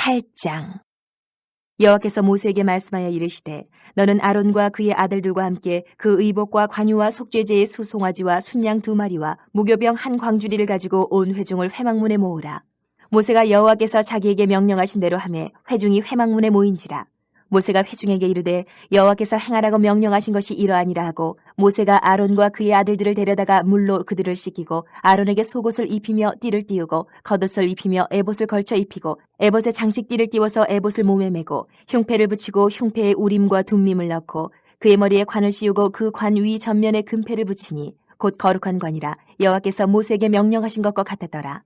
8장. 여호와께서 모세에게 말씀하여 이르시되 너는 아론과 그의 아들들과 함께 그 의복과 관유와 속죄제의 수송아지와 순양 2마리와 무교병 한 광주리를 가지고 온 회중을 회막문에 모으라. 모세가 여호와께서 자기에게 명령하신 대로 하매 회중이 회막문에 모인지라. 모세가 회중에게 이르되 여호와께서 행하라고 명령하신 것이 이러하니라 하고 모세가 아론과 그의 아들들을 데려다가 물로 그들을 씻기고 아론에게 속옷을 입히며 띠를 띄우고 겉옷을 입히며 에봇을 걸쳐 입히고 에봇에 장식띠를 띄워서 에봇을 몸에 메고 흉패를 붙이고 흉패에 우림과 둠밈을 넣고 그의 머리에 관을 씌우고 그 관 위 전면에 금패를 붙이니 곧 거룩한 관이라 여호와께서 모세에게 명령하신 것과 같았더라.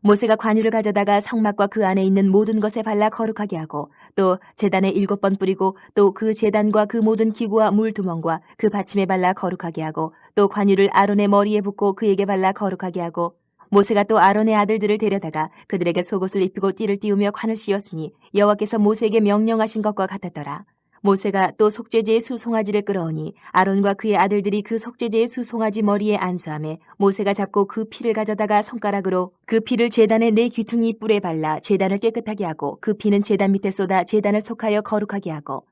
모세가 관유를 가져다가 성막과 그 안에 있는 모든 것에 발라 거룩하게 하고 또 제단에 7번 뿌리고 또 그 제단과 그 모든 기구와 물두멍과 그 받침에 발라 거룩하게 하고 또 관유를 아론의 머리에 붓고 그에게 발라 거룩하게 하고 모세가 또 아론의 아들들을 데려다가 그들에게 속옷을 입히고 띠를 띄우며 관을 씌웠으니 여호와께서 모세에게 명령하신 것과 같았더라. 모세가 또 속죄제의 수송아지를 끌어오니 아론과 그의 아들들이 그 속죄제의 수송아지 머리에 안수하매 모세가 잡고 그 피를 가져다가 손가락으로 그 피를 제단의 4귀퉁이 뿔에 발라 제단을 깨끗하게 하고 그 피는 제단 밑에 쏟아 제단을 속하여 거룩하게 하고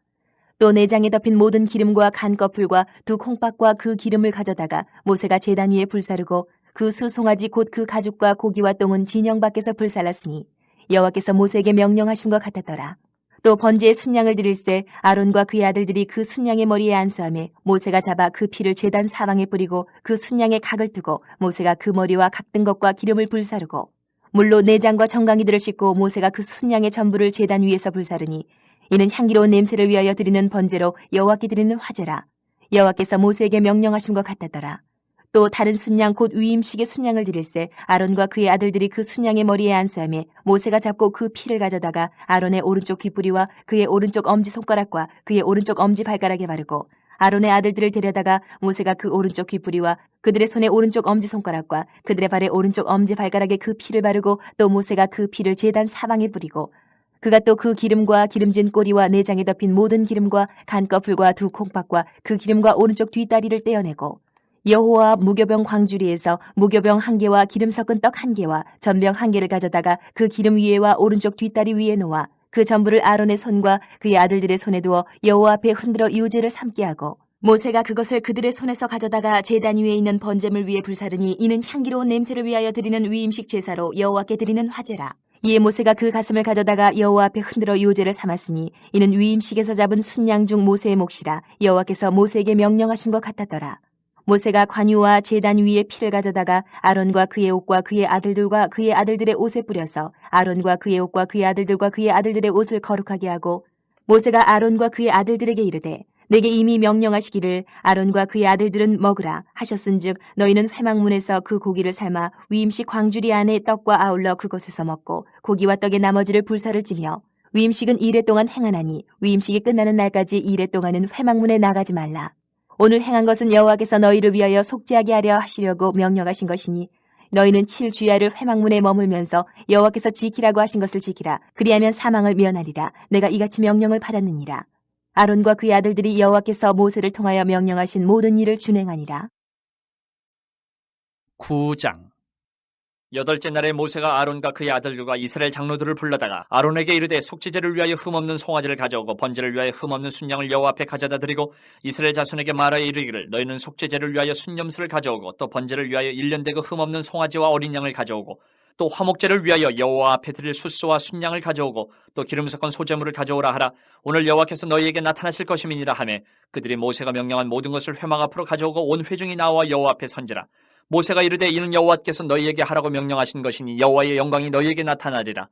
또 내장에 덮인 모든 기름과 간 거풀과 2 콩밥과 그 기름을 가져다가 모세가 제단 위에 불사르고 그 수송아지 곧 그 가죽과 고기와 똥은 진영 밖에서 불살랐으니 여호와께서 모세에게 명령하신 것 같았더라. 또 번제의 순양을 드릴새 아론과 그의 아들들이 그 순양의 머리에 안수하며 모세가 잡아 그 피를 제단 사방에 뿌리고 그 순양의 각을 뜨고 모세가 그 머리와 각 든 것과 기름을 불사르고 물로 내장과 정강이들을 씻고 모세가 그 순양의 전부를 제단 위에서 불사르니 이는 향기로운 냄새를 위하여 드리는 번제로 여호와께 드리는 화제라. 여호와께서 모세에게 명령하신 것 같았더라. 또 다른 순양 곧 위임식의 순양을 드릴새 아론과 그의 아들들이 그 순양의 머리에 안수하며 모세가 잡고 그 피를 가져다가 아론의 오른쪽 귓뿌리와 그의 오른쪽 엄지손가락과 그의 오른쪽 엄지발가락에 바르고 아론의 아들들을 데려다가 모세가 그 오른쪽 귓뿌리와 그들의 손의 오른쪽 엄지손가락과 그들의 발의 오른쪽 엄지발가락에 그 피를 바르고 또 모세가 그 피를 제단 사방에 뿌리고 그가 또 그 기름과 기름진 꼬리와 내장에 덮인 모든 기름과 간꺼풀과 2 콩밥과 그 기름과 오른쪽 뒷다리를 떼어내고 여호와 무교병 광주리에서 무교병 1개와 기름 섞은 떡 1개와 전병 1개를 가져다가 그 기름 위에와 오른쪽 뒷다리 위에 놓아 그 전부를 아론의 손과 그의 아들들의 손에 두어 여호와 앞에 흔들어 유제를 삼게 하고 모세가 그것을 그들의 손에서 가져다가 제단 위에 있는 번제물 위에 불사르니 이는 향기로운 냄새를 위하여 드리는 위임식 제사로 여호와께 드리는 화제라. 이에 모세가 그 가슴을 가져다가 여호와 앞에 흔들어 유제를 삼았으니 이는 위임식에서 잡은 순양 중 모세의 몫이라 여호와께서 모세에게 명령하신 것 같았더라. 모세가 관유와 제단 위에 피를 가져다가 아론과 그의 옷과 그의 아들들과 그의 아들들의 옷에 뿌려서 아론과 그의 옷과 그의 아들들과 그의 아들들의 옷을 거룩하게 하고 모세가 아론과 그의 아들들에게 이르되 내게 이미 명령하시기를 아론과 그의 아들들은 먹으라 하셨은즉 너희는 회막문에서 그 고기를 삶아 위임식 광주리 안에 떡과 아울러 그곳에서 먹고 고기와 떡의 나머지를 불사를 찌며 위임식은 2일 동안 행하나니 위임식이 끝나는 날까지 2일 동안은 회막문에 나가지 말라. 오늘 행한 것은 여호와께서 너희를 위하여 속죄하게 하려 하시려고 명령하신 것이니 너희는 7주야를 회막문에 머물면서 여호와께서 지키라고 하신 것을 지키라. 그리하면 사망을 면하리라. 내가 이같이 명령을 받았느니라. 아론과 그의 아들들이 여호와께서 모세를 통하여 명령하신 모든 일을 준행하니라. 9장. 8째 날에 모세가 아론과 그의 아들들과 이스라엘 장로들을 불러다가 아론에게 이르되 속죄제를 위하여 흠없는 송아지를 가져오고 번제를 위하여 흠없는 순양을 여호와 앞에 가져다 드리고 이스라엘 자손에게 말하여 이르기를 너희는 속죄제를 위하여 순염소를 가져오고 또 번제를 위하여 1년 되고 흠없는 송아지와 어린 양을 가져오고 또 화목제를 위하여 여호와 앞에 드릴 숫소와 순양을 가져오고 또 기름 섞은 소제물을 가져오라 하라. 오늘 여호와께서 너희에게 나타나실 것임이니라 하며 그들이 모세가 명령한 모든 것을 회막 앞으로 가져오고 온 회중이 나와 여호와 앞에 선지라. 모세가 이르되 이는 여호와께서 너희에게 하라고 명령하신 것이니 여호와의 영광이 너희에게 나타나리라.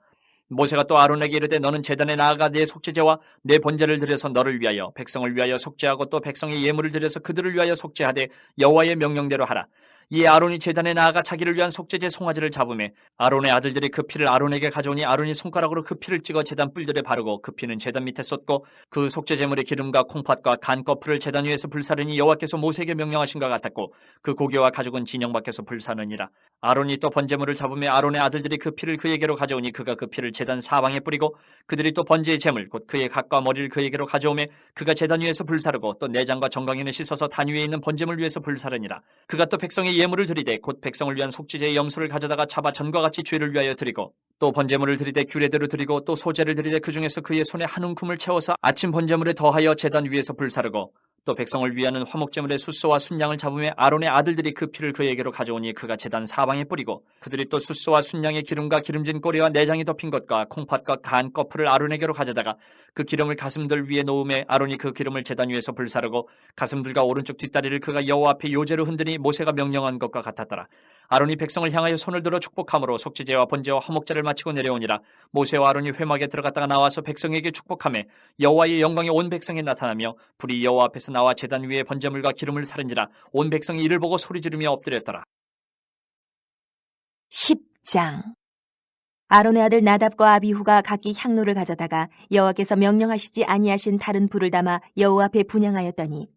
모세가 또 아론에게 이르되 너는 제단에 나아가 내 속죄제와 내 번제를 드려서 너를 위하여 백성을 위하여 속죄하고 또 백성의 예물을 드려서 그들을 위하여 속죄하되 여호와의 명령대로 하라. 이에 아론이 제단에 나아가 자기를 위한 속죄제 송아지를 잡으매 아론의 아들들이 그 피를 아론에게 가져오니 아론이 손가락으로 그 피를 찍어 제단 뿔들에 바르고 그 피는 제단 밑에 쏟고 그 속죄제물의 기름과 콩팥과 간 거풀을 제단 위에서 불사르니 여호와께서 모세에게 명령하신 것 같았고 그 고기와 가죽은 진영 밖에서 불사르니라. 아론이 또 번제물을 잡으매 아론의 아들들이 그 피를 그에게로 가져오니 그가 그 피를 제단 사방에 뿌리고 그들이 또 번제의 제물 곧 그의 각과 머리를 그에게로 가져오매 그가 제단 위에서 불사르고 또 내장과 정강이는 씻어서 단 위에 있는 번제물 위에서 불사르니라. 그가 또 백성의 예물을 드리되 곧 백성을 위한 속죄제의 염소를 가져다가 잡아 전과 같이 죄를 위하여 드리고 또 번제물을 드리되 규례대로 드리고 또 소제를 드리되 그 중에서 그의 손에 한 움큼을 채워서 아침 번제물에 더하여 제단 위에서 불사르고 또 백성을 위하는 화목제물의 숫소와 순양을 잡으며 아론의 아들들이 그 피를 그에게로 가져오니 그가 제단 사방에 뿌리고 그들이 또 숫소와 순양의 기름과 기름진 꼬리와 내장이 덮인 것과 콩팥과 간 꺼풀을 아론에게로 가져다가 그 기름을 가슴들 위에 놓음에 아론이 그 기름을 제단 위에서 불사르고 가슴들과 오른쪽 뒷다리를 그가 여호와 앞에 요제로 흔드니 모세가 명령한 것과 같았더라. 아론이 백성을 향하여 손을 들어 축복함으로 속죄제와 번제와 화목제를 마치고 내려오니라. 모세와 아론이 회막에 들어갔다가 나와서 백성에게 축복하며 여호와의 영광이 온 백성에 나타나며 불이 여호와 앞에서 나와 제단 위에 번제물과 기름을 사른지라. 온 백성이 이를 보고 소리 지르며 엎드렸더라. 10장. 아론의 아들 나답과 아비후가 각기 향로를 가져다가 여호와께서 명령하시지 아니하신 다른 불을 담아 여호와 앞에 분향하였더니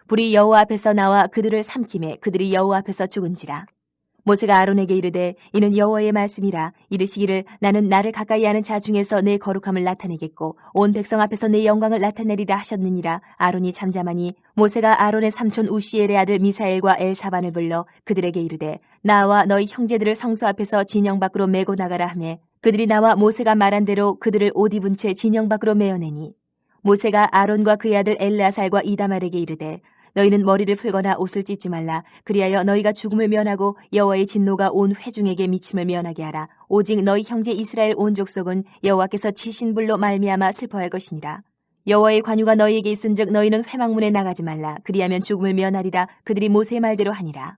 불이 여호와 앞에서 나와 그들을 삼키매 그들이 여호와 앞에서 죽은지라. 모세가 아론에게 이르되 이는 여호와의 말씀이라. 이르시기를 나는 나를 가까이 하는 자 중에서 내 거룩함을 나타내겠고 온 백성 앞에서 내 영광을 나타내리라 하셨느니라. 아론이 잠잠하니 모세가 아론의 삼촌 우시엘의 아들 미사엘과 엘사반을 불러 그들에게 이르되 나와 너희 형제들을 성소 앞에서 진영 밖으로 메고 나가라 하매 그들이 나와 모세가 말한 대로 그들을 옷 입은 채 진영 밖으로 메어내니 모세가 아론과 그의 아들 엘르아살과 이다말에게 이르되 너희는 머리를 풀거나 옷을 찢지 말라. 그리하여 너희가 죽음을 면하고 여호와의 진노가 온 회중에게 미침을 면하게 하라. 오직 너희 형제 이스라엘 온 족속은 여호와께서 치신 불로 말미암아 슬퍼할 것이니라. 여호와의 관유가 너희에게 있은즉 너희는 회막문에 나가지 말라. 그리하면 죽음을 면하리라. 그들이 모세의 말대로 하니라.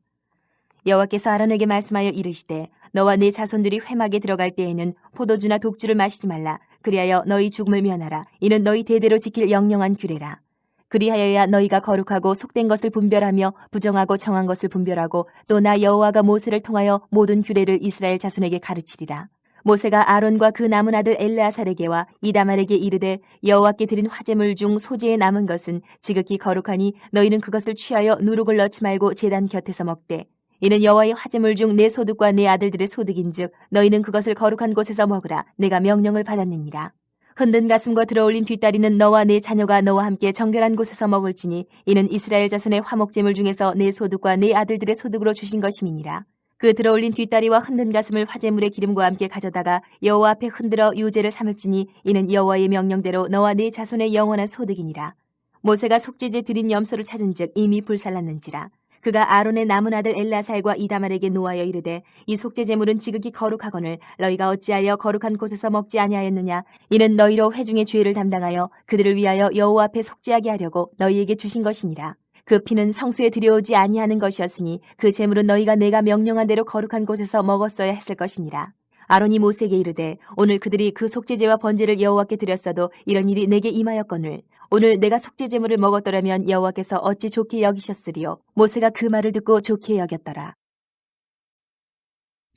여호와께서 아론에게 말씀하여 이르시되 너와 네 자손들이 회막에 들어갈 때에는 포도주나 독주를 마시지 말라. 그리하여 너희 죽음을 면하라. 이는 너희 대대로 지킬 영영한 규례라. 그리하여야 너희가 거룩하고 속된 것을 분별하며 부정하고 정한 것을 분별하고 또 나 여호와가 모세를 통하여 모든 규례를 이스라엘 자손에게 가르치리라. 모세가 아론과 그 남은 아들 엘르아살에게와 이다말에게 이르되 여호와께 드린 화제물 중 소재에 남은 것은 지극히 거룩하니 너희는 그것을 취하여 누룩을 넣지 말고 제단 곁에서 먹되 이는 여호와의 화제물 중 내 소득과 내 아들들의 소득인즉 너희는 그것을 거룩한 곳에서 먹으라. 내가 명령을 받았느니라. 흔든 가슴과 들어올린 뒷다리는 너와 내 자녀가 너와 함께 정결한 곳에서 먹을지니 이는 이스라엘 자손의 화목제물 중에서 내 소득과 내 아들들의 소득으로 주신 것임이니라. 그 들어올린 뒷다리와 흔든 가슴을 화제물의 기름과 함께 가져다가 여호와 앞에 흔들어 유제를 삼을지니 이는 여호와의 명령대로 너와 내 자손의 영원한 소득이니라. 모세가 속죄제 드린 염소를 찾은즉 이미 불살랐는지라. 그가 아론의 남은 아들 엘라살과 이다말에게 노하여 이르되 이 속죄제물은 지극히 거룩하거늘 너희가 어찌하여 거룩한 곳에서 먹지 아니하였느냐. 이는 너희로 회중의 죄를 담당하여 그들을 위하여 여호와 앞에 속죄하게 하려고 너희에게 주신 것이니라. 그 피는 성소에 들여오지 아니하는 것이었으니 그 제물은 너희가 내가 명령한 대로 거룩한 곳에서 먹었어야 했을 것이니라. 아론이 모세에게 이르되 오늘 그들이 그 속죄제와 번제를 여호와께 드렸어도 이런 일이 내게 임하였거늘 오늘 내가 속죄제물을 먹었더라면 여호와께서 어찌 좋게 여기셨으리요. 모세가 그 말을 듣고 좋게 여겼더라.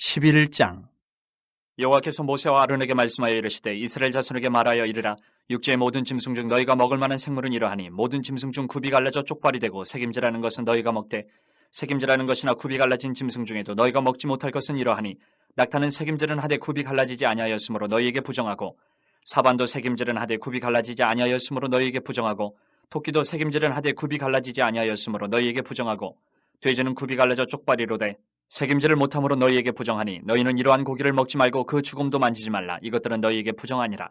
11장. 여호와께서 모세와 아론에게 말씀하여 이르시되 이스라엘 자손에게 말하여 이르라. 육지의 모든 짐승 중 너희가 먹을 만한 생물은 이러하니 모든 짐승 중 굽이 갈라져 쪽발이 되고 색임질하는 것은 너희가 먹되 색임질하는 것이나 굽이 갈라진 짐승 중에도 너희가 먹지 못할 것은 이러하니 낙타는 색임질은 하되 굽이 갈라지지 아니하였으므로 너희에게 부정하고 사반도 색임질은 하되 굽이 갈라지지 아니하였으므로 너희에게 부정하고 토끼도 색임질은 하되 굽이 갈라지지 아니하였으므로 너희에게 부정하고 돼지는 굽이 갈라져 쪽발이로되 색임질을 못함으로 너희에게 부정하니 너희는 이러한 고기를 먹지 말고 그 죽음도 만지지 말라. 이것들은 너희에게 부정하니라.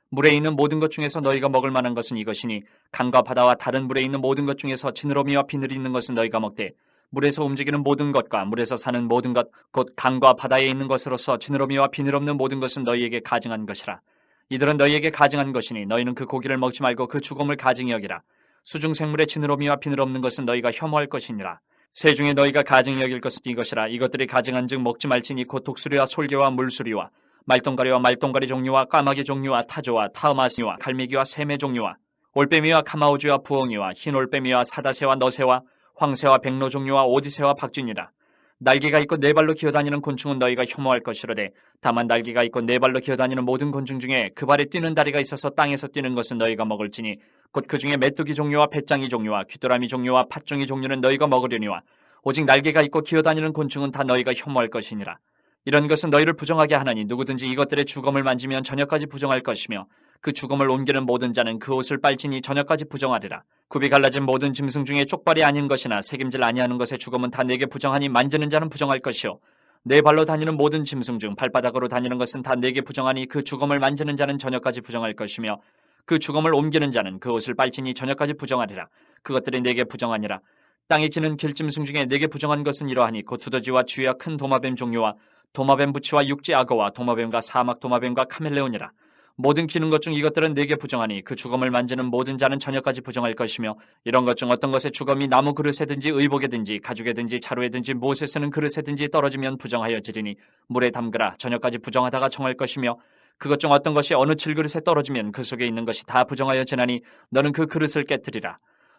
물에 있는 모든 것 중에서 너희가 먹을 만한 것은 이것이니 강과 바다와 다른 물에 있는 모든 것 중에서 지느러미와 비늘이 있는 것은 너희가 먹되 물에서 움직이는 모든 것과 물에서 사는 모든 것 곧 강과 바다에 있는 것으로서 지느러미와 비늘 없는 모든 것은 너희에게 가증한 것이라. 이들은 너희에게 가증한 것이니 너희는 그 고기를 먹지 말고 그 죽음을 가증히 여기라. 수중 생물의 지느러미와 비늘 없는 것은 너희가 혐오할 것이니라. 새 중에 너희가 가증히 여길 것은 이것이라. 이것들이 가증한 즉 먹지 말지니 곧 독수리와 솔개와 물수리와 말똥가리와 말똥가리 종류와 까마귀 종류와 타조와 타으마스와 갈매기와 새매 종류와 올빼미와 카마우주와 부엉이와 흰 올빼미와 사다새와 너새와 황새와 백로 종류와 오디새와 박쥐니라. 날개가 있고 네 발로 기어다니는 곤충은 너희가 혐오할 것이로되 다만 날개가 있고 네 발로 기어다니는 모든 곤충 중에 그 발에 뛰는 다리가 있어서 땅에서 뛰는 것은 너희가 먹을지니 곧 그 중에 메뚜기 종류와 배짱이 종류와 귀뚜라미 종류와 팥종이 종류는 너희가 먹으려니와 오직 날개가 있고 기어다니는 곤충은 다 너희가 혐오할 것이니라. 이런 것은 너희를 부정하게 하나니 누구든지 이것들의 주검을 만지면 저녁까지 부정할 것이며 그 죽음을 옮기는 모든 자는 그 옷을 빨지니 저녁까지 부정하리라. 굽이 갈라진 모든 짐승 중에 쪽발이 아닌 것이나 새김질 아니하는 것의 죽음은 다 내게 부정하니 만지는 자는 부정할 것이요 네 발로 다니는 모든 짐승 중 발바닥으로 다니는 것은 다 내게 부정하니 그 죽음을 만지는 자는 저녁까지 부정할 것이며 그 죽음을 옮기는 자는 그 옷을 빨지니 저녁까지 부정하리라. 그것들이 내게 부정하니라. 땅에 기는 길짐승 중에 내게 부정한 것은 이러하니 곧 두더지와 쥐와 큰 도마뱀 종류와 도마뱀 부치와 육지 악어와 도마뱀과 사막 도마뱀과 카멜레온이라. 모든 기는 것 중 이것들은 내게 부정하니 그 죽음을 만지는 모든 자는 저녁까지 부정할 것이며 이런 것 중 어떤 것의 죽음이 나무 그릇에든지 의복에든지 가죽에든지 자루에든지 무엇에 쓰는 그릇에든지 떨어지면 부정하여지리니 물에 담그라. 저녁까지 부정하다가 정할 것이며 그것 중 어떤 것이 어느 질그릇에 떨어지면 그 속에 있는 것이 다 부정하여지나니 너는 그 그릇을 깨뜨리라.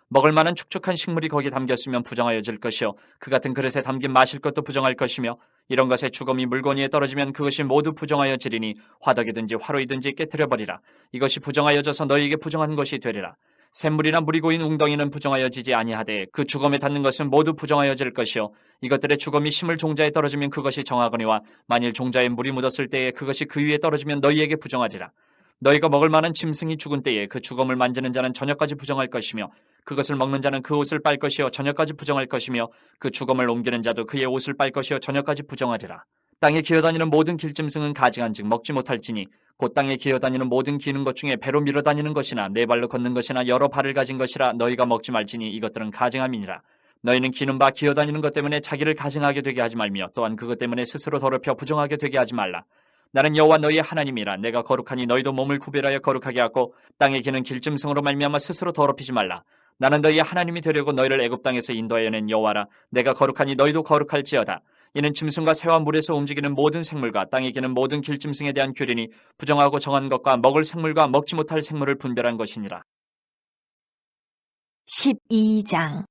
먹을 만한 축축한 식물이 거기 담겼으면 부정하여질 것이요 그 같은 그릇에 담긴 마실 것도 부정할 것이며 이런 것에 죽음이 물건 위에 떨어지면 그것이 모두 부정하여지리니 화덕이든지 화로이든지 깨뜨려버리라. 이것이 부정하여져서 너희에게 부정한 것이 되리라. 샘물이나 물이 고인 웅덩이는 부정하여지지 아니하되 그 죽음에 닿는 것은 모두 부정하여질 것이요 이것들의 죽음이 심을 종자에 떨어지면 그것이 정하거니와 만일 종자에 물이 묻었을 때에 그것이 그 위에 떨어지면 너희에게 부정하리라. 너희가 먹을 만한 짐승이 죽은 때에 그 죽음을 만지는 자는 저녁까지 부정할 것이며 그것을 먹는 자는 그 옷을 빨 것이요 저녁까지 부정할 것이며 그 죽음을 옮기는 자도 그의 옷을 빨 것이요 저녁까지 부정하리라. 땅에 기어다니는 모든 길짐승은 가증한즉 먹지 못할지니 곧 땅에 기어다니는 모든 기는 것 중에 배로 밀어다니는 것이나 네 발로 걷는 것이나 여러 발을 가진 것이라 너희가 먹지 말지니 이것들은 가증함이니라. 너희는 기는 바 기어다니는 것 때문에 자기를 가증하게 되게 하지 말며 또한 그것 때문에 스스로 더럽혀 부정하게 되게 하지 말라. 나는 여호와 너희의 하나님이라. 내가 거룩하니 너희도 몸을 구별하여 거룩하게 하고 땅에 기는 길짐승으로 말미암아 스스로 더럽히지 말라. 나는 너희의 하나님이 되려고 너희를 애굽 땅에서 인도하여 낸 여호와라. 내가 거룩하니 너희도 거룩할지어다. 이는 짐승과 새와 물에서 움직이는 모든 생물과 땅에 기는 모든 길짐승에 대한 규례니 부정하고 정한 것과 먹을 생물과 먹지 못할 생물을 분별한 것이니라. 12장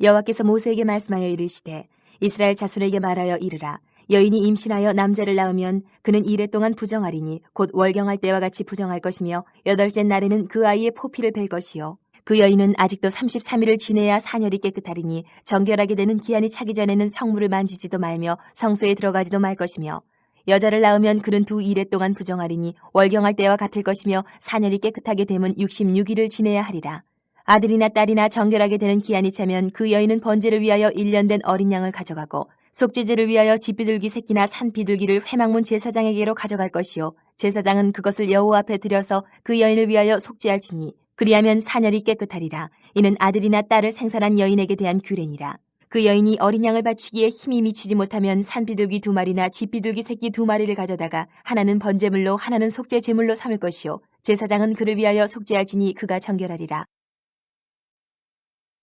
여호와께서 모세에게 말씀하여 이르시되 이스라엘 자손에게 말하여 이르라. 여인이 임신하여 남자를 낳으면 그는 이레 동안 부정하리니 곧 월경할 때와 같이 부정할 것이며 여덟째 날에는 그 아이의 포피를 벨 것이요 그 여인은 아직도 33일을 지내야 사녀리 깨끗하리니 정결하게 되는 기한이 차기 전에는 성물을 만지지도 말며 성소에 들어가지도 말 것이며 여자를 낳으면 그는 2일에 동안 부정하리니 월경할 때와 같을 것이며 사녀리 깨끗하게 되면 66일을 지내야 하리라. 아들이나 딸이나 정결하게 되는 기한이 차면 그 여인은 번제를 위하여 1년 된 어린 양을 가져가고 속죄제를 위하여 집비둘기 새끼나 산비둘기를 회막문 제사장에게로 가져갈 것이요 제사장은 그것을 여호와 앞에 들여서 그 여인을 위하여 속죄할지니 그리하면 사녀리 깨끗하리라. 이는 아들이나 딸을 생산한 여인에게 대한 규례니라. 그 여인이 어린 양을 바치기에 힘이 미치지 못하면 산비둘기 2마리나 집비둘기 새끼 2마리를 가져다가 하나는 번제물로 하나는 속죄제물로 삼을 것이요 제사장은 그를 위하여 속죄할지니 그가 정결하리라.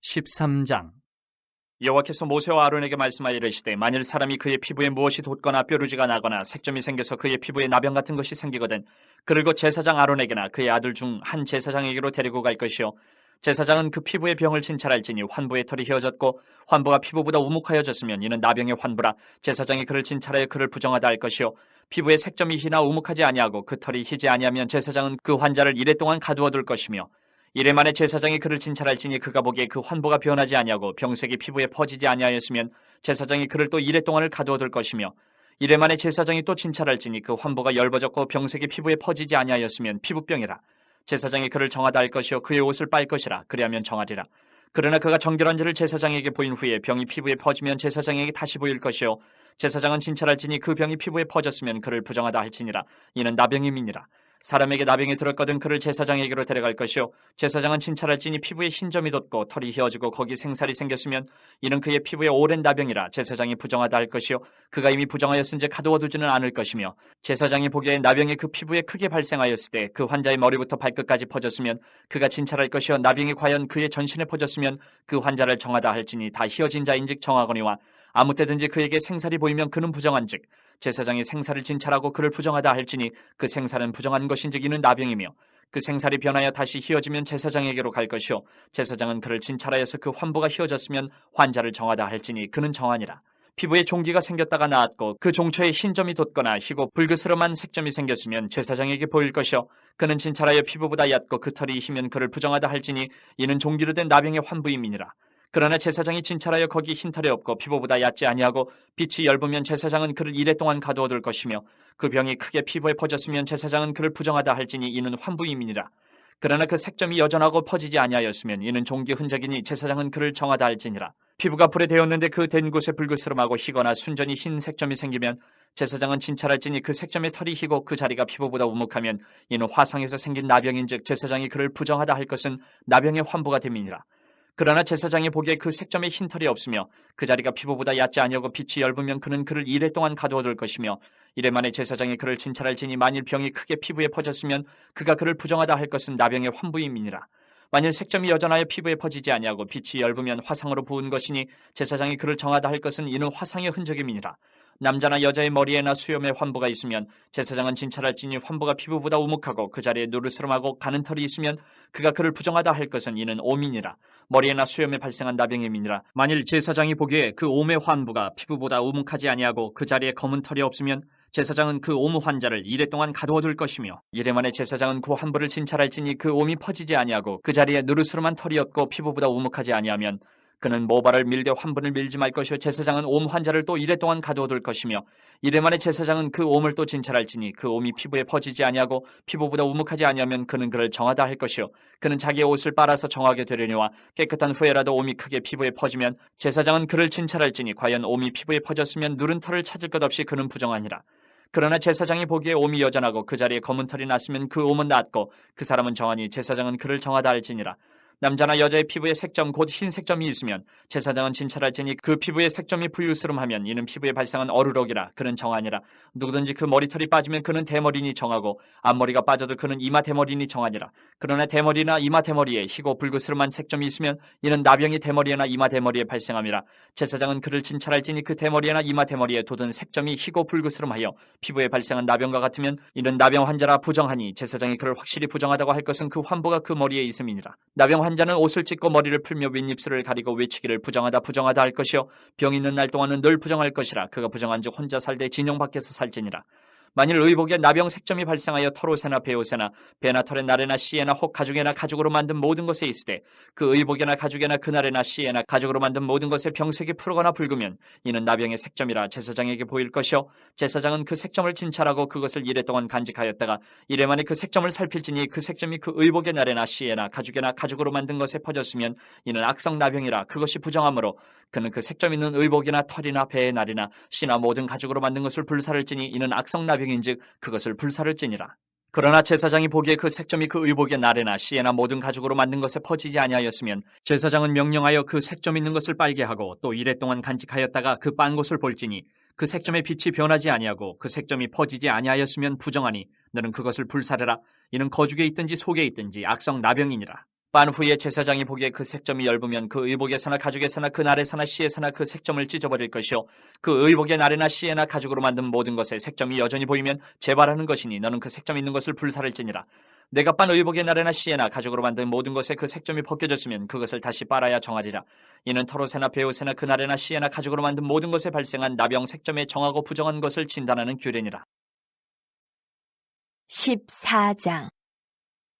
13장 여호와께서 모세와 아론에게 말씀하여 이르시되 만일 사람이 그의 피부에 무엇이 돋거나 뾰루지가 나거나 색점이 생겨서 그의 피부에 나병 같은 것이 생기거든 그를 곧 제사장 아론에게나 그의 아들 중 한 제사장에게로 데리고 갈 것이요 제사장은 그 피부의 병을 진찰할지니 환부의 털이 휘어졌고 환부가 피부보다 우묵하여졌으면 이는 나병의 환부라. 제사장이 그를 진찰하여 그를 부정하다 할 것이요 피부에 색점이 희나 우묵하지 아니하고 그 털이 희지 아니하면 제사장은 그 환자를 이레 동안 가두어 둘 것이며 이래 만에 제사장이 그를 진찰할지니 그가 보기에 그 환부가 변하지 아니하고 병색이 피부에 퍼지지 아니하였으면 제사장이 그를 또 이레 동안을 가두어둘 것이며 이래 만에 제사장이 또 진찰할지니 그 환부가 엷어졌고 병색이 피부에 퍼지지 아니하였으면 피부병이라. 제사장이 그를 정하다 할 것이요 그의 옷을 빨 것이라. 그리하면 정하리라. 그러나 그가 정결한지를 제사장에게 보인 후에 병이 피부에 퍼지면 제사장에게 다시 보일 것이요 제사장은 진찰할지니 그 병이 피부에 퍼졌으면 그를 부정하다 할지니라. 이는 나병임이니라. 사람에게 나병이 들었거든 그를 제사장에게로 데려갈 것이요 제사장은 진찰할지니 피부에 흰점이 돋고 털이 휘어지고 거기 생살이 생겼으면 이는 그의 피부에 오랜 나병이라. 제사장이 부정하다 할 것이요 그가 이미 부정하였은지 가두어두지는 않을 것이며 제사장이 보기에 나병이 그 피부에 크게 발생하였을 때 그 환자의 머리부터 발끝까지 퍼졌으면 그가 진찰할 것이요 나병이 과연 그의 전신에 퍼졌으면 그 환자를 정하다 할지니 다 휘어진 자인즉 정하거니와 아무 때든지 그에게 생살이 보이면 그는 부정한즉 제사장이 생살을 진찰하고 그를 부정하다 할지니 그 생살은 부정한 것인즉 이는 나병이며 그 생살이 변하여 다시 휘어지면 제사장에게로 갈 것이요 제사장은 그를 진찰하여서 그 환부가 휘어졌으면 환자를 정하다 할지니 그는 정하니라. 피부에 종기가 생겼다가 나았고 그 종초에 흰점이 돋거나 희고 불그스름한 색점이 생겼으면 제사장에게 보일 것이요 그는 진찰하여 피부보다 얕고 그 털이 희면 그를 부정하다 할지니 이는 종기로 된 나병의 환부임이니라. 그러나 제사장이 진찰하여 거기 흰털이 없고 피부보다 얕지 아니하고 빛이 엷으면 제사장은 그를 이레 동안 가두어둘 것이며 그 병이 크게 피부에 퍼졌으면 제사장은 그를 부정하다 할지니 이는 환부임이니라. 그러나 그 색점이 여전하고 퍼지지 아니하였으면 이는 종기 흔적이니 제사장은 그를 정하다 할지니라. 피부가 불에 데었는데 그 된 곳에 불그스름하고 희거나 순전히 흰 색점이 생기면 제사장은 진찰할지니 그 색점의 털이 희고 그 자리가 피부보다 우묵하면 이는 화상에서 생긴 나병인즉 제사장이 그를 부정하다 할 것은 나병의 환부가 됨이니라. 그러나 제사장이 보기에 그 색점에 흰털이 없으며 그 자리가 피부보다 얕지 아니하고 빛이 엷으면 그는 그를 이레 동안 가두어둘 것이며 이레 만에 제사장이 그를 진찰할지니 만일 병이 크게 피부에 퍼졌으면 그가 그를 부정하다 할 것은 나병의 환부임이니라. 만일 색점이 여전하여 피부에 퍼지지 아니하고 빛이 엷으면 화상으로 부은 것이니 제사장이 그를 정하다 할 것은 이는 화상의 흔적임이니라. 남자나 여자의 머리에나 수염에 환부가 있으면 제사장은 진찰할지니 환부가 피부보다 우묵하고 그 자리에 누르스름하고 가는 털이 있으면 그가 그를 부정하다 할 것은 이는 오민이라. 머리에나 수염에 발생한 나병임이니라. 만일 제사장이 보기에 그 옴의 환부가 피부보다 우묵하지 아니하고 그 자리에 검은 털이 없으면 제사장은 그 옴 환자를 이레 동안 가두어둘 것이며 이레 만에 제사장은 그 환부를 진찰할지니 그 옴이 퍼지지 아니하고 그 자리에 누르스름한 털이 없고 피부보다 우묵하지 아니하면 그는 모발을 밀되 환분을 밀지 말 것이요 제사장은 옴 환자를 또 이레 동안 가두어둘 것이며 이레 만에 제사장은 그 옴을 또 진찰할지니 그 옴이 피부에 퍼지지 아니하고 피부보다 우묵하지 아니하면 그는 그를 정하다 할 것이요 그는 자기의 옷을 빨아서 정하게 되려니와 깨끗한 후에라도 옴이 크게 피부에 퍼지면 제사장은 그를 진찰할지니 과연 옴이 피부에 퍼졌으면 누른 털을 찾을 것 없이 그는 부정하니라. 그러나 제사장이 보기에 옴이 여전하고 그 자리에 검은 털이 났으면 그 옴은 낫고 그 사람은 정하니 제사장은 그를 정하다 할지니라. 남자나 여자의 피부에 색점 곧 흰 색점이 있으면 제사장은 진찰할지니 그 피부에 색점이 부유스름하면 이는 피부에 발생한 어루럭이라 그는 정하니라. 누구든지 그 머리털이 빠지면 그는 대머리니 정하고 앞머리가 빠져도 그는 이마 대머리니 정하니라. 그러나 대머리나 이마 대머리에 희고 불그스름한 색점이 있으면 이는 나병이 대머리에나 이마 대머리에 발생함이라. 제사장은 그를 진찰할지니 그 대머리에나 이마 대머리에 돋은 색점이 희고 불그스름하여 피부에 발생한 나병과 같으면 이는 나병 환자라 부정하니 제사장이 그를 확실히 부정하다고 할 것은 그 환부가 그 머리에 있음이니라. 나병 환자는 옷을 찢고 머리를 풀며 윗입술을 가리고 외치기를 부정하다 부정하다 할 것이요 병 있는 날 동안은 늘 부정할 것이라. 그가 부정한즉 혼자 살되 진영 밖에서 살지니라. 만일 의복에 나병 색점이 발생하여 털옷에나 베옷에나 배나 털에 날에나 씨에나 혹 가죽에나 가죽으로 만든 모든 것에 있으되 그 의복에나 가죽에나 그날에나 씨에나 가죽으로 만든 모든 것에 병색이 푸르거나 붉으면 이는 나병의 색점이라 제사장에게 보일 것이요 제사장은 그 색점을 진찰하고 그것을 이레 동안 간직하였다가 이레 만에 그 색점을 살필지니 그 색점이 그 의복의 날에나 씨에나 가죽에나 가죽으로 만든 것에 퍼졌으면 이는 악성 나병이라. 그것이 부정하므로 그는 그 색점 있는 의복이나 털이나 배의 날이나 씨나 모든 가죽으로 만든 것을 불사를 찌니 이는 악성 나병인즉 그것을 불사를 찌니라. 그러나 제사장이 보기에 그 색점이 그 의복의 날에나 씨에나 모든 가죽으로 만든 것에 퍼지지 아니하였으면 제사장은 명령하여 그 색점 있는 것을 빨게 하고 또 이레 동안 간직하였다가 그 빤 것을 볼지니 그 색점의 빛이 변하지 아니하고 그 색점이 퍼지지 아니하였으면 부정하니 너는 그것을 불사르라. 이는 거죽에 있든지 속에 있든지 악성 나병이니라. 빤 후에 제사장이 보기에 그 색점이 엷으면 그 의복에서나 가죽에서나 그 날에서나 씨에서나 그 색점을 찢어버릴 것이요 그 의복의 날에나 씨에나 가죽으로 만든 모든 것에 색점이 여전히 보이면 재발하는 것이니 너는 그 색점 있는 것을 불사를지니라. 내가 빤 의복의 날에나 씨에나 가죽으로 만든 모든 것에 그 색점이 벗겨졌으면 그것을 다시 빨아야 정하리라. 이는 털옷에나 베옷에나 그 날에나 씨에나 가죽으로 만든 모든 것에 발생한 나병 색점에 정하고 부정한 것을 진단하는 규례니라. 14장.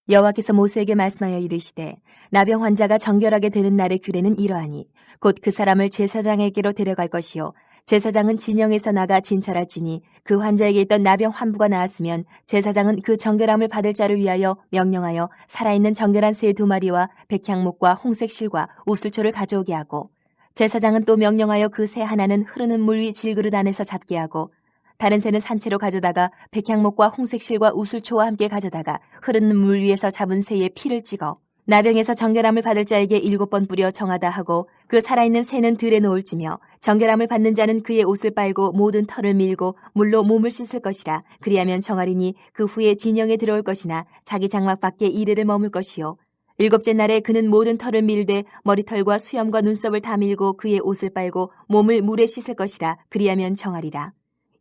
여호와께서 모세에게 말씀하여 이르시되 나병 환자가 정결하게 되는 날의 규례는 이러하니 곧 그 사람을 제사장에게로 데려갈 것이요 제사장은 진영에서 나가 진찰할지니 그 환자에게 있던 나병 환부가 나았으면 제사장은 그 정결함을 받을 자를 위하여 명령하여 살아있는 정결한 새 2마리와 백향목과 홍색 실과 우슬초를 가져오게 하고 제사장은 또 명령하여 그 새 하나는 흐르는 물 위 질그릇 안에서 잡게 하고 다른 새는 산채로 가져다가 백향목과 홍색실과 우슬초와 함께 가져다가 흐르는 물 위에서 잡은 새의 피를 찍어 나병에서 정결함을 받을 자에게 7번 뿌려 정하다 하고 그 살아있는 새는 들에 놓을지며 정결함을 받는 자는 그의 옷을 빨고 모든 털을 밀고 물로 몸을 씻을 것이라. 그리하면 정하리니 그 후에 진영에 들어올 것이나 자기 장막 밖에 이르를 머물 것이요 7째 날에 그는 모든 털을 밀되 머리털과 수염과 눈썹을 다 밀고 그의 옷을 빨고 몸을 물에 씻을 것이라. 그리하면 정하리라.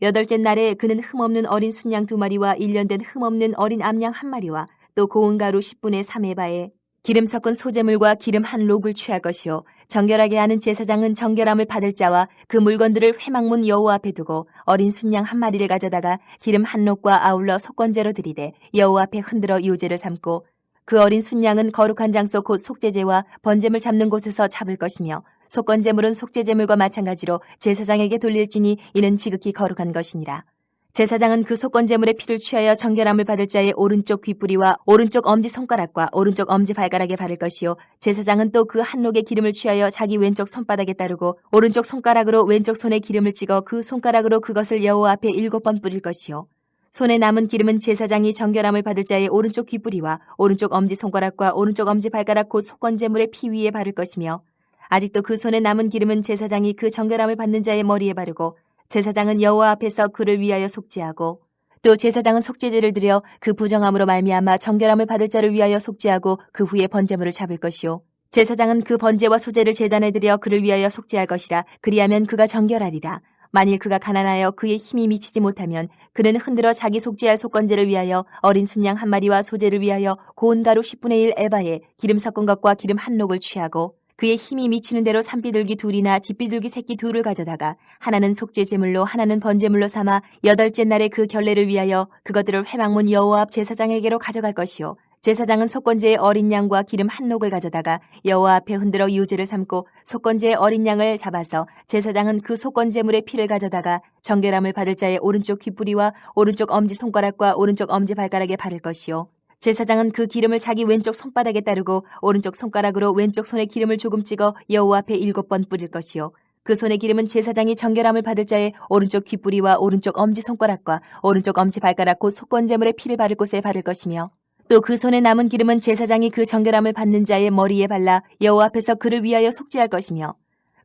8째 날에 그는 흠없는 어린 순양 2마리와 1년 된 흠없는 어린 암양 1마리와 또 고운 가루 10분의 3에바에 기름 섞은 소재물과 기름 한 록을 취할 것이요 정결하게 하는 제사장은 정결함을 받을 자와 그 물건들을 회막문 여호와 앞에 두고 어린 순양 1마리를 가져다가 기름 한 록과 아울러 속건제로 드리되 여호와 앞에 흔들어 유제를 삼고 그 어린 순양은 거룩한 장소 곧 속죄제와 번제물 잡는 곳에서 잡을 것이며 속건제물은 속죄제물과 마찬가지로 제사장에게 돌릴지니 이는 지극히 거룩한 것이니라. 제사장은 그 속건제물의 피를 취하여 정결함을 받을 자의 오른쪽 귓뿌리와 오른쪽 엄지손가락과 오른쪽 엄지발가락에 바를 것이요 제사장은 또 그 한록의 기름을 취하여 자기 왼쪽 손바닥에 따르고 오른쪽 손가락으로 왼쪽 손에 기름을 찍어 그 손가락으로 그것을 여호와 앞에 7번 뿌릴 것이요 손에 남은 기름은 제사장이 정결함을 받을 자의 오른쪽 귓뿌리와 오른쪽 엄지손가락과 오른쪽 엄지발가락 곧 속건제물의 피 위에 바를 것이며 아직도 그 손에 남은 기름은 제사장이 그 정결함을 받는 자의 머리에 바르고 제사장은 여호와 앞에서 그를 위하여 속죄하고 또 제사장은 속죄제를 드려 그 부정함으로 말미암아 정결함을 받을 자를 위하여 속죄하고 그 후에 번제물을 잡을 것이요 제사장은 그 번제와 소제를 제단에 드려 그를 위하여 속죄할 것이라 그리하면 그가 정결하리라. 만일 그가 가난하여 그의 힘이 미치지 못하면 그는 흔들어 자기 속죄할 속건제를 위하여 어린 순양 한 마리와 소제를 위하여 고운 가루 10분의 1 에바에 기름 섞은 것과 기름 한 녹을 취하고 그의 힘이 미치는 대로 산비둘기 둘이나 뒷비둘기 새끼 둘을 가져다가 하나는 속죄제물로 하나는 번제물로 삼아 8째 날에 그 결례를 위하여 그것들을 회막문 여호와 앞 제사장에게로 가져갈 것이요 제사장은 속건제의 어린 양과 기름 한 녹을 가져다가 여호와 앞에 흔들어 유제를 삼고 속건제의 어린 양을 잡아서 제사장은 그 속건제물의 피를 가져다가 정결함을 받을 자의 오른쪽 귓뿌리와 오른쪽 엄지손가락과 오른쪽 엄지발가락에 바를 것이요 제사장은 그 기름을 자기 왼쪽 손바닥에 따르고 오른쪽 손가락으로 왼쪽 손에 기름을 조금 찍어 여호와 앞에 7번 뿌릴 것이요 그 손의 기름은 제사장이 정결함을 받을 자의 오른쪽 귓뿌리와 오른쪽 엄지손가락과 오른쪽 엄지발가락 곧 속건제물의 피를 바를 곳에 바를 것이며 또 그 손에 남은 기름은 제사장이 그 정결함을 받는 자의 머리에 발라 여호와 앞에서 그를 위하여 속죄할 것이며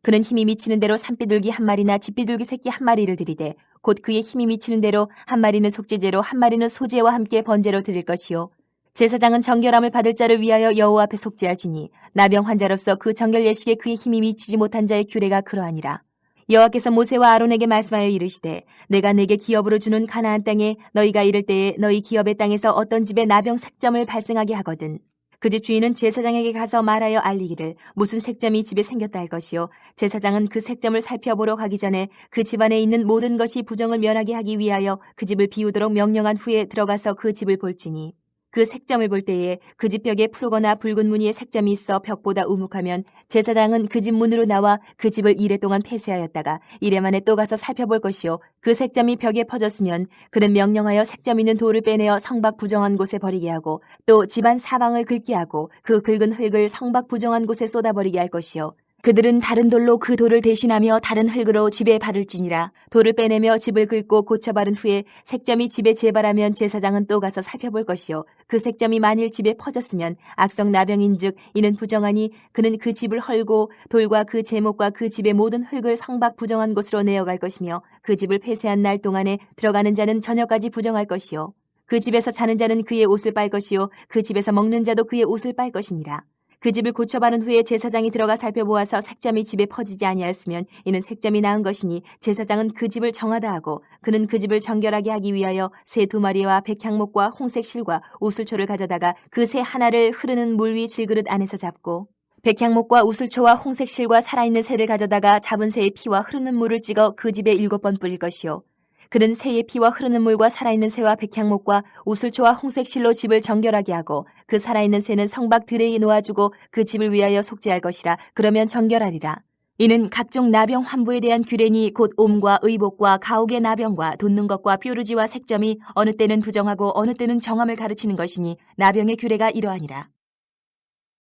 그는 힘이 미치는 대로 산비둘기 한 마리나 뒷비둘기 새끼 한 마리를 드리되 곧 그의 힘이 미치는 대로 한 마리는 속죄제로 한 마리는 소제와 함께 번제로 드릴 것이요 제사장은 정결함을 받을 자를 위하여 여호와 앞에 속죄할지니 나병 환자로서 그 정결 예식에 그의 힘이 미치지 못한 자의 규례가 그러하니라. 여호와께서 모세와 아론에게 말씀하여 이르시되 내가 내게 기업으로 주는 가나안 땅에 너희가 이를 때에 너희 기업의 땅에서 어떤 집에 나병 색점을 발생하게 하거든 그 집 주인은 제사장에게 가서 말하여 알리기를 무슨 색점이 집에 생겼다 할 것이요 제사장은 그 색점을 살펴보러 가기 전에 그 집안에 있는 모든 것이 부정을 면하게 하기 위하여 그 집을 비우도록 명령한 후에 들어가서 그 집을 볼지니 그 색점을 볼 때에 그 집 벽에 푸르거나 붉은 무늬의 색점이 있어 벽보다 우묵하면 제사장은 그 집 문으로 나와 그 집을 이레 동안 폐쇄하였다가 이레 만에 또 가서 살펴볼 것이요 그 색점이 벽에 퍼졌으면 그는 명령하여 색점 있는 돌을 빼내어 성밖 부정한 곳에 버리게 하고 또 집안 사방을 긁게 하고 그 긁은 흙을 성밖 부정한 곳에 쏟아버리게 할 것이요 그들은 다른 돌로 그 돌을 대신하며 다른 흙으로 집에 바를지니라. 돌을 빼내며 집을 긁고 고쳐 바른 후에 색점이 집에 재발하면 제사장은 또 가서 살펴볼 것이요 그 색점이 만일 집에 퍼졌으면 악성 나병인즉 이는 부정하니 그는 그 집을 헐고 돌과 그 제목과 그 집의 모든 흙을 성밖 부정한 곳으로 내어갈 것이며 그 집을 폐쇄한 날 동안에 들어가는 자는 저녁까지 부정할 것이요 그 집에서 자는 자는 그의 옷을 빨 것이요 그 집에서 먹는 자도 그의 옷을 빨 것이니라. 그 집을 고쳐바른 후에 제사장이 들어가 살펴보아서 색점이 집에 퍼지지 아니하였으면 이는 색점이 나은 것이니 제사장은 그 집을 정하다 하고 그는 그 집을 정결하게 하기 위하여 새 2마리와 백향목과 홍색 실과 우슬초를 가져다가 그 새 하나를 흐르는 물 위 질그릇 안에서 잡고 백향목과 우슬초와 홍색 실과 살아있는 새를 가져다가 잡은 새의 피와 흐르는 물을 찍어 그 집에 7번 뿌릴 것이요 그는 새의 피와 흐르는 물과 살아있는 새와 백향목과 우슬초와 홍색실로 집을 정결하게 하고 그 살아있는 새는 성밖 들에 놓아주고 그 집을 위하여 속죄할 것이라. 그러면 정결하리라. 이는 각종 나병 환부에 대한 규례니 곧 옴과 의복과 가옥의 나병과 돋는 것과 뾰루지와 색점이 어느 때는 부정하고 어느 때는 정함을 가르치는 것이니 나병의 규례가 이러하니라.